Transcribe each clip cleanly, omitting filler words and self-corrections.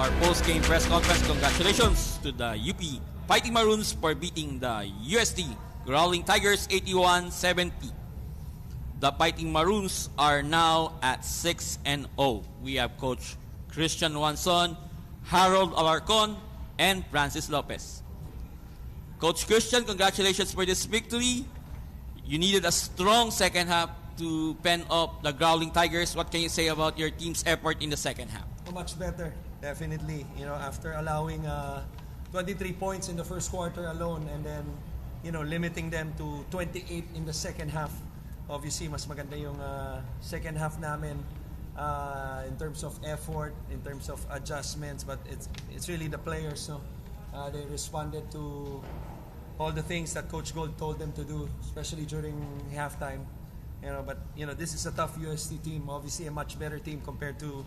our post-game press conference. Congratulations to the UP Fighting Maroons for beating the UST Growling Tigers 81-70. The Fighting Maroons are now at 6-0. We have Coach Christian Wanson, Harold Alarcon, and Francis Lopez. Coach Christian, congratulations for this victory. You needed a strong second half to pen up the Growling Tigers. What can you say about your team's effort in the second half? Much better, definitely. You know, after allowing 23 points in the first quarter alone, and then, you know, limiting them to 28 in the second half. Obviously, mas maganda yung second half namin in terms of effort, in terms of adjustments, but it's really the players. So they responded to all the things that Coach Gold told them to do, especially during halftime. You know, but you know, this is a tough UST team. Obviously, a much better team compared to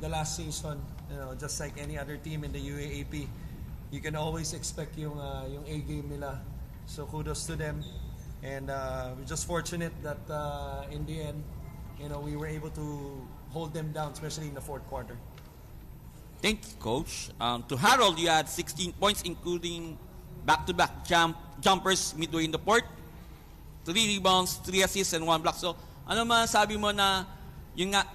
the last season. You know, just like any other team in the UAAP, you can always expect yung A game nila. So kudos to them, and we're just fortunate that in the end, you know, we were able to hold them down, especially in the fourth quarter. Thank you, Coach. To Harold, you had 16 points, including back-to-back jumpers midway in the fourth, 3 rebounds, 3 assists, and 1 block. So, ano masabi mo na yung nga,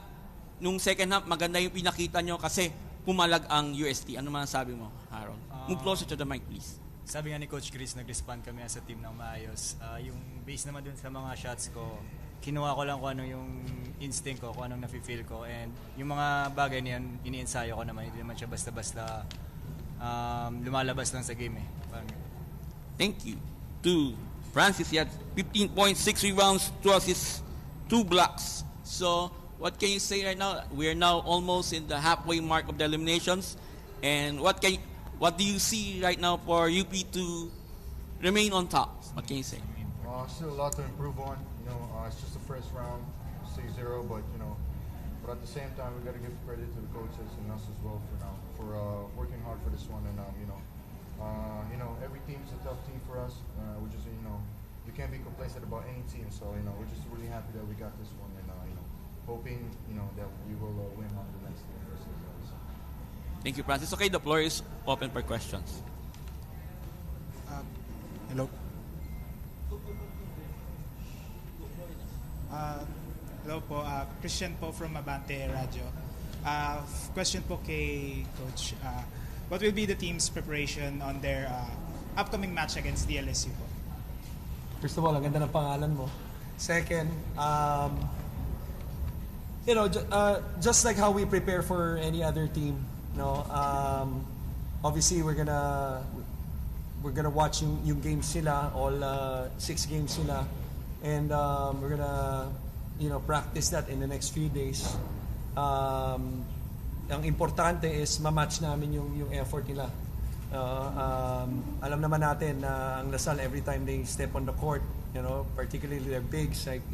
nung second half, maganda yung pinakita nyo kasi pumalag ang UST. Ano masabi mo, Harold? Move closer to the mic, please. Sabi nga ni Coach Chris, nag-respond kami as a team ng maayos. Yung base naman dun sa mga shots ko, kinuha ko lang kung ano yung instinct ko, kung anong nafe-feel ko. And yung mga bagay na yan, ini-ensayo ko naman. Hindi naman siya basta-basta lumalabas lang sa game eh. Thank you. To Francis, he had 15 points, 6 rebounds, 2 assists, 2 blocks. So, what can you say right now? We are now almost in the halfway mark of the eliminations. And what do you see right now for UP to remain on top? What can you say? Still a lot to improve on. You know, it's just the first round, 6-0, but you know, but at the same time, we got to give credit to the coaches and us as well for working hard for this one. And you know, every team is a tough team for us. We just, you know, you can't be complacent about any team. So you know, we're just really happy that we got this one, and you know, hoping, you know, that we will win on the next game versus us. Thank you, Francis. Okay, the floor is open for questions. Hello. Hello po, Christian po from Abante Radio. Question po kay Coach. What will be the team's preparation on their upcoming match against the LSU po? First of all, ang ganda ng pangalan mo. Second, you know, just like how we prepare for any other team, you know, obviously we're gonna watch yung games sila, all 6 games sila, and we're gonna, you know, practice that in the next few days. Ang importante is ma-match namin yung effort nila. Alam naman natin na ang Lasal, every time they step on the court, you know, particularly their bigs like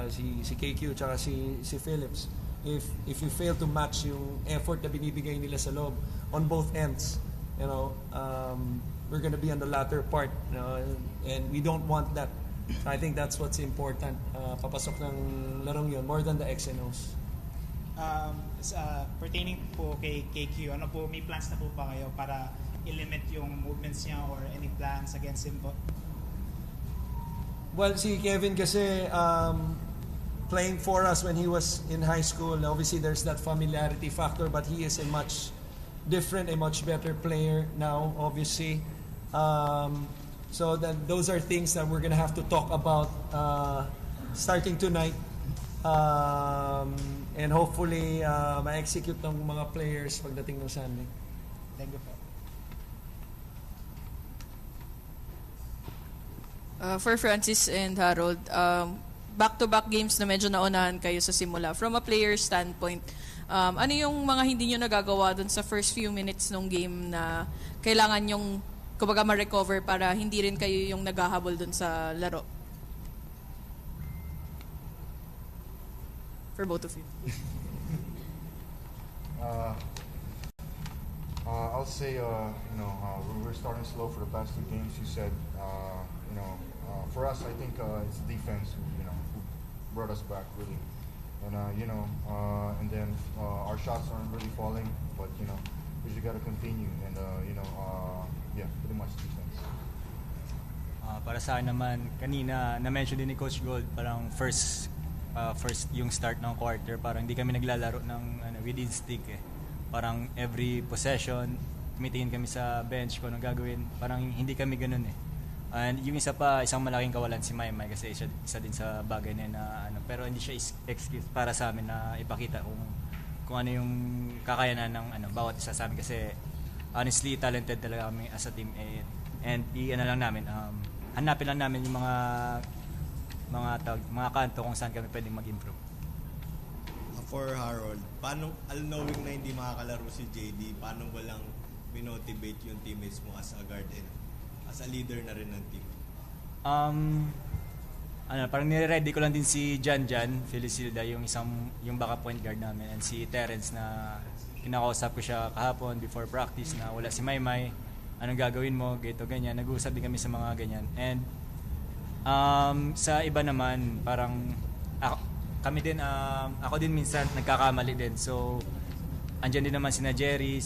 si KQ tsaka si Phillips, if you fail to match yung effort na binibigay nila sa loob on both ends, you know, we're gonna be on the latter part, you know, and we don't want that. I think that's what's important, papasok ng larong yun, more than the X and O's. Pertaining po kay KQ, ano po, may plans na po ba kayo para i-limit yung movements niya or any plans against him po? Well, si Kevin kasi playing for us when he was in high school, obviously there's that familiarity factor, but he is a much different, a much better player now, obviously. So those are things that we're gonna have to talk about starting tonight. And hopefully ma-execute ng mga players pagdating ng Sunday. Thank you po. For Francis and Harold, back-to-back games na medyo naunahan kayo sa simula. From a player standpoint, ano yung mga hindi nyo nagagawa dun sa first few minutes ng game na kailangan yung kumbaga ma-recover para hindi rin kayo yung naghahabol dun sa laro? For both of you. I'll say, you know, we're starting slow for the past 2 games. You said, you know, for us, I think it's defense who, you know, who brought us back really, and you know, and then our shots aren't really falling, but you know, we just got to continue and yeah, pretty much defense. Para sa akin naman, kanina na-mention din ni Coach Gold, parang first yung start ng quarter, parang hindi kami naglalaro ng with instinct eh. Parang every possession, tumitingin kami sa bench kung anong gagawin. Parang hindi kami ganun eh. And yung isa pa, isang malaking kawalan si Maymay kasi isa din sa bagay na pero hindi siya excuse para sa amin na ipakita kung ano yung kakayanan ng bawat isa sa amin kasi honestly talented talaga kami as a team and lang namin hanapin lang namin yung mga kanto kung saan kami pwedeng mag-improve. For Harold, paano knowing na hindi makakalaro si JD, paano ba lang minotivate yung teammates mo as a guard and as a leader na rin ng team? Parang nire-ready ko lang din si Jan Felicilda, yung backup point guard namin, and si Terence na kinakausap ko siya kahapon before practice na wala si Maymay, anong gagawin mo, ganito, ganyan. Nag-uusap din kami sa mga ganyan. And sa iba naman, parang ako din minsan nagkakamali din. So, andyan din naman sina Jerry,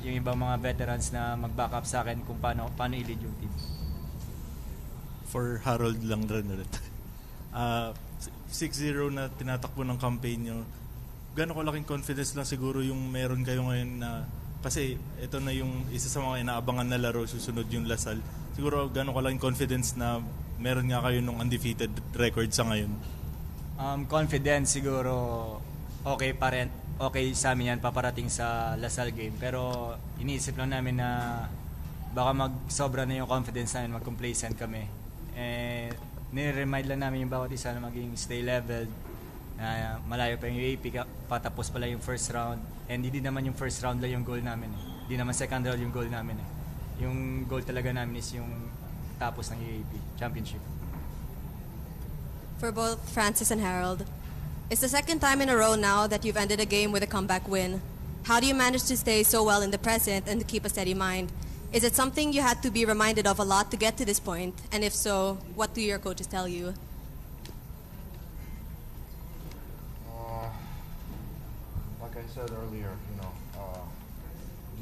yung ibang mga veterans na mag-backup sa akin kung paano i-lead yung team. For Harold lang rin. 6-0 na tinatakbo ng campaign nyo. Gano'ng kalaking confidence lang siguro yung meron kayo ngayon na kasi ito na yung isa sa mga inaabangan na laro, susunod yung Lasal. Siguro gano'ng kalaking confidence na meron nga kayo nung undefeated record sa ngayon? Confidence siguro okay pa rin. Okay sa amin yan paparating sa Lasal game. Pero iniisip lang namin na baka mag-sobra na yung confidence namin, mag-complacent kami. Nire-remind lang namin yung bawat isa na maging stay leveled. Malayo pa yung UAP, patapos pala yung first round. And hindi naman yung first round lang yung goal namin. Hindi naman second round yung goal namin. Yung goal talaga namin is yung tapos ng UAP championship. For both Francis and Harold, it's the second time in a row now that you've ended a game with a comeback win. How do you manage to stay so well in the present and to keep a steady mind? Is it something you had to be reminded of a lot to get to this point? And if so, what do your coaches tell you? Like I said earlier, you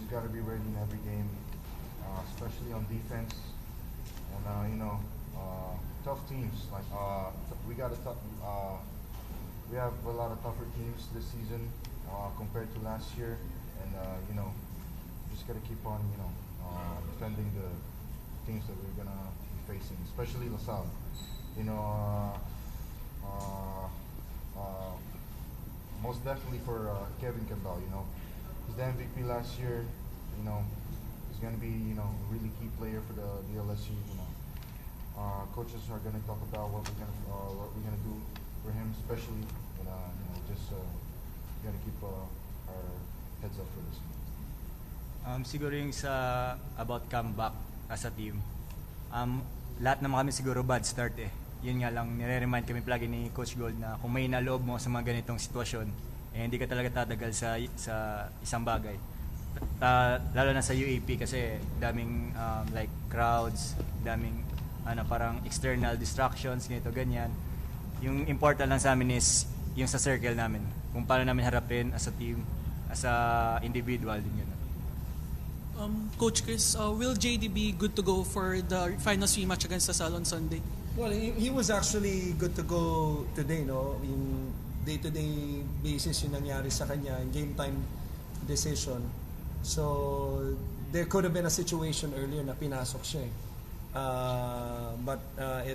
just got to be ready in every game, especially on defense. And tough teams. Like we have a lot of tougher teams this season compared to last year, and just got to keep on defending the teams that we're gonna be facing, especially LaSalle. Most definitely for Kevin Campbell. He's the MVP last year. He's gonna be a really key player for the LSU. Coaches are gonna talk about what we're gonna do for him, especially. Just gotta keep our heads up for this. Siguro yung sa about comeback as a team, lahat naman kami siguro bad start eh. Yun nga lang, nire-remind kami palagi ni Coach Gold na kung may naloob mo sa mga ganitong sitwasyon, hindi ka talaga tatagal sa isang bagay. Lalo na sa UAP kasi daming like crowds, daming parang external distractions, ganito, ganyan. Yung important lang sa amin is yung sa circle namin. Kung paano namin harapin as a team, as a individual din yun. Coach Chris, will JD be good to go for the finals rematch against Lasal on Sunday? Well, he was actually good to go today, no? In day-to-day basis yung nangyari sa kanya, in game time decision. So, there could have been a situation earlier na pinasok siya eh. But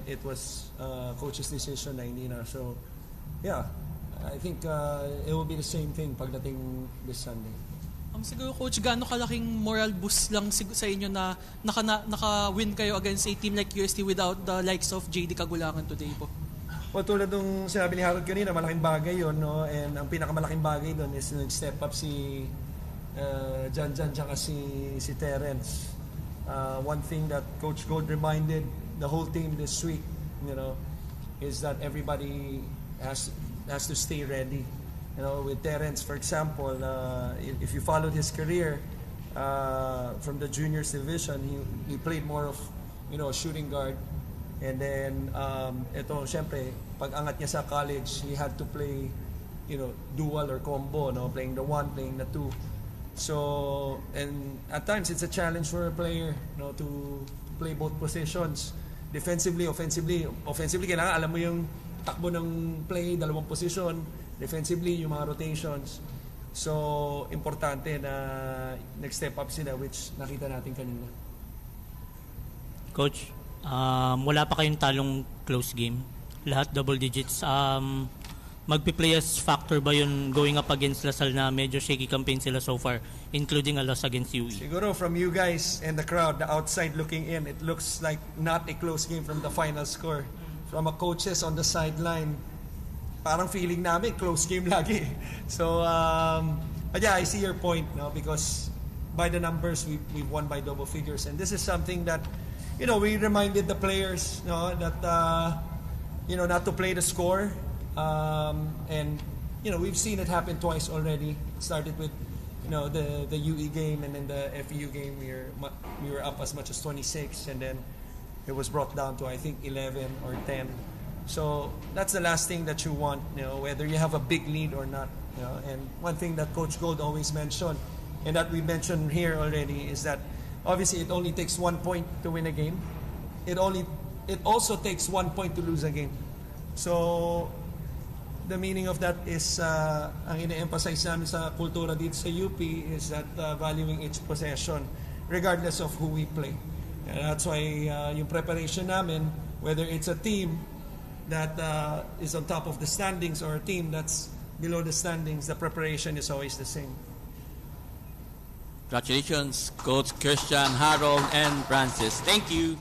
it was coach's decision na hindi na. So, yeah, I think it will be the same thing pagdating this Sunday. Siguro, Coach, gaano kalaking moral boost lang sa inyo na naka-win kayo against a team like UST without the likes of JD Kagulangan today po? Well, tulad nung sinabi ni Harold kanina, malaking bagay yun, no? And ang pinakamalaking bagay doon is nag-step up si Jan tsaka si Terence. One thing that Coach Gold reminded the whole team this week, is that everybody has to stay ready. With Terence, for example, if you followed his career from the juniors division, he played more of shooting guard, and then syempre pag angat niya sa college, he had to play dual or combo, playing the one, playing the two. So, and at times it's a challenge for a player, to play both positions. Defensively, offensively, kailangan alam mo yung takbo ng play, dalawang position. Defensively, yung mga rotations. So, importante na nag-step up sila, which nakita natin kanina. Coach, wala pa kayong talong close game. Lahat double digits. Magpi-players factor ba yun going up against Lasal na medyo shaky campaign sila so far, including a loss against UE? Siguro from you guys and the crowd, the outside looking in, it looks like not a close game from the final score. From a coaches on the sideline, parang feeling namin close game lagi. So, but yeah, I see your point, because by the numbers, we've won by double figures. And this is something that, we reminded the players, that, not to play the score. And we've seen it happen twice already. It started with the UE game, and then the FEU game we were up as much as 26, and then it was brought down to I think 11 or 10. So that's the last thing that you want, whether you have a big lead or not. And one thing that Coach Gold always mentioned, and that we mentioned here already, is that obviously it only takes 1 point to win a game. It also takes 1 point to lose a game. So the meaning of that is, ang ine-emphasize namin sa kultura dito sa UP is that valuing each possession regardless of who we play. And that's why yung preparation namin, whether it's a team that is on top of the standings or a team that's below the standings, the preparation is always the same. Congratulations, Coach Christian, Harold, and Francis. Thank you.